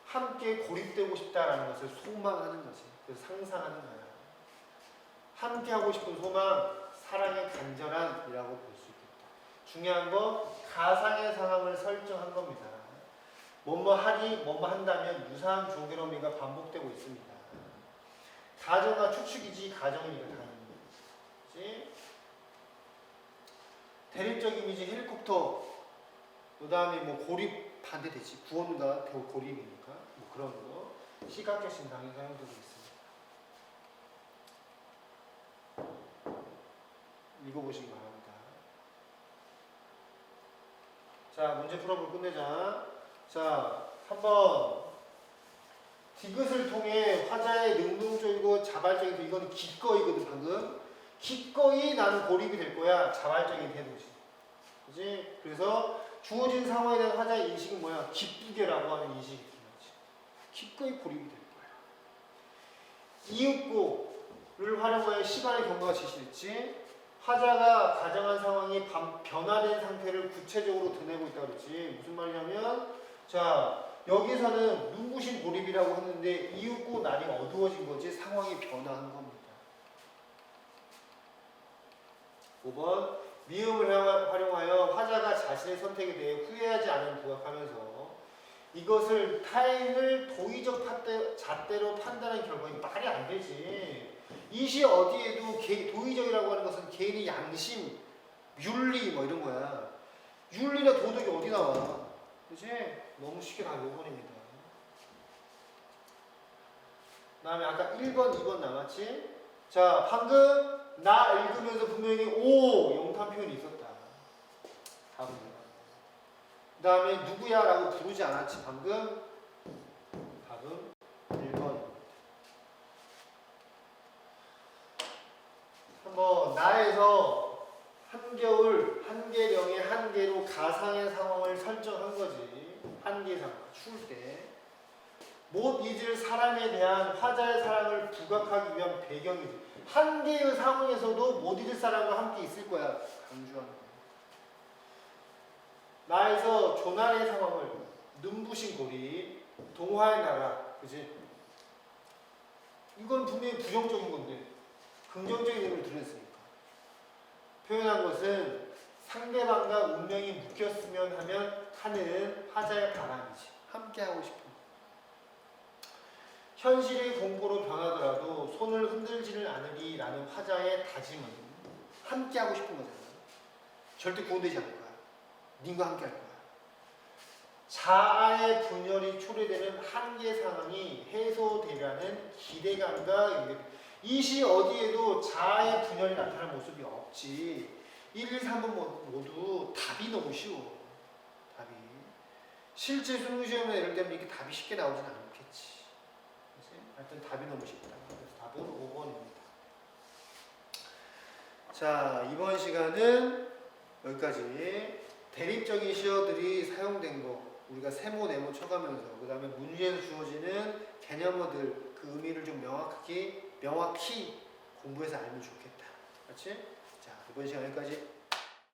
함께 고립되고 싶다라는 것을 소망하는 거지. 그래서 상상하는 거야. 함께 하고 싶은 소망, 사랑의 간절함이라고 볼 수 있겠다. 중요한 건 가상의 상황을 설정한 겁니다. 뭐뭐 하리, 뭐뭐 한다면 유사한 조결어미가 반복되고 있습니다. 가정과 추측이지 가정이니까 당연히. 대립적 이미지 헬리콥터, 그 다음에 뭐 고립 반대되지. 구원과 고립이니까 뭐 그런 거. 시각적 신상이 사용되고 있습니다. 읽어보시기 바랍니다. 자, 문제 풀어볼 끝내자. 자, 3번. 디귿을 통해 화자의 능동적이고 자발적인, 이거는 기꺼이거든, 방금. 기꺼이 나는 고립이 될 거야. 자발적인 태도지. 그지? 그래서 주어진 상황에 대한 화자의 인식은 뭐야? 기쁘게라고 하는 인식이 필요하지. 기꺼이 고립이 될 거야. 이윽고를 활용하여 시간의 경과가 제시됐지. 화자가 가정한 상황이 변화된 상태를 구체적으로 드러내고 있다고 그랬지. 무슨 말이냐면, 자, 여기서는 눈부신 고립이라고 했는데 이윽고 날이 어두워진 거지. 상황이 변화한 겁니다. 5번. 미음을 활용하여 화자가 자신의 선택에 대해 후회하지 않은 부각하면서 이것을 타인을 도의적 잣대로 판단한 결과인 말이 안 되지. 이 시 어디에도 도의적이라고 하는 것은 개인의 양심, 윤리 뭐 이런 거야. 윤리나 도덕이 어디 나와? 그치? 너무 쉽게 다 5번입니다. 그 다음에 아까 1번, 2번 남았지? 자, 방금 나 읽으면서 분명히 오! 영탄 표현이 있었다. 답은 그 다음에 누구야? 라고 부르지 않았지, 방금? 답은 1번. 한번 나에서 한겨울, 한계령의 한계로 가상의 상황을 설정한 거지. 한계 상황, 추울 때. 못 잊을 사람에 대한 화자의 사랑을 부각하기 위한 배경이지. 한계의 상황에서도 못 잊을 사람과 함께 있을 거야. 강조하는 거야. 나에서 조난의 상황을 눈부신 고리, 동화의 나라, 그지? 이건 분명히 부정적인 건데 긍정적인 의미를 드렸으니까. 표현한 것은 상대방과 운명이 묶였으면 하는 화자의 바람이지. 함께 하고 싶은. 현실의 공포로 변하더라도 손을 흔들지는 않으리라는 화자의 다짐은 함께 하고 싶은 거잖아. 절대 구원되지 않을 거야. 님과 함께 할 거야. 자아의 분열이 초래되는 한계 상황이 해소되려는 기대감과 연결. 이 시 어디에도 자아의 분열이 나타나는 모습이 없지. 1, 2, 3번 모두 답이 너무 쉬워. 답이. 실제 수능 시험에 예를 들면 이렇게 답이 쉽게 나오진 않겠지. 하여튼 답이 너무 쉽다. 그래서 답은 5번입니다. 자, 이번 시간은 여기까지. 대립적인 시어들이 사용된 거 우리가 세모, 네모 쳐가면서 그 다음에 문제에서 주어지는 개념어들 그 의미를 좀 명확히 공부해서 알면 좋겠다. 그렇지? 자, 이번 시간 여기까지.